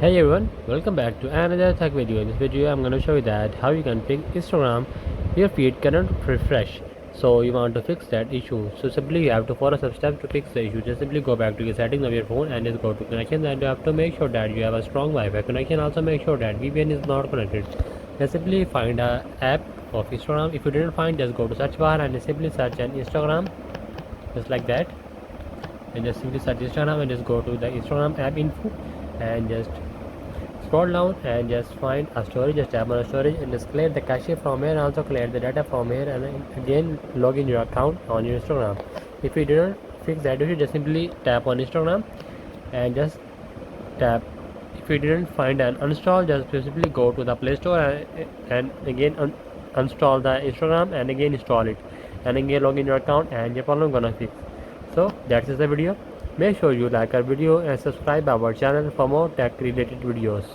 Hey everyone, welcome back to another tech video. In this video, I'm going to show you that how you can fix Instagram. Your feed cannot refresh. So you want to fix that issue. So simply you have to follow some steps to fix the issue. Just simply go back to the settings of your phone and just go to connections, and you have to make sure that you have a strong Wi-Fi connection. Also make sure that VPN is not connected. Just simply find a app of Instagram. If you didn't find, just go to search bar and just simply search an Instagram, just like that. And just simply search Instagram and just go to the Instagram app info and just scroll down and just find a storage. Just tap on a storage and just clear the cache from here, also clear the data from here, and again log in your account on your Instagram. If you didn't fix that issue, just simply tap on Instagram and just tap. If you didn't find an uninstall, just simply go to the Play Store and again uninstall the Instagram and again install it and again log in your account, and your problem gonna fix. So that's the video. Make sure you like our video and subscribe our channel for more tech related videos.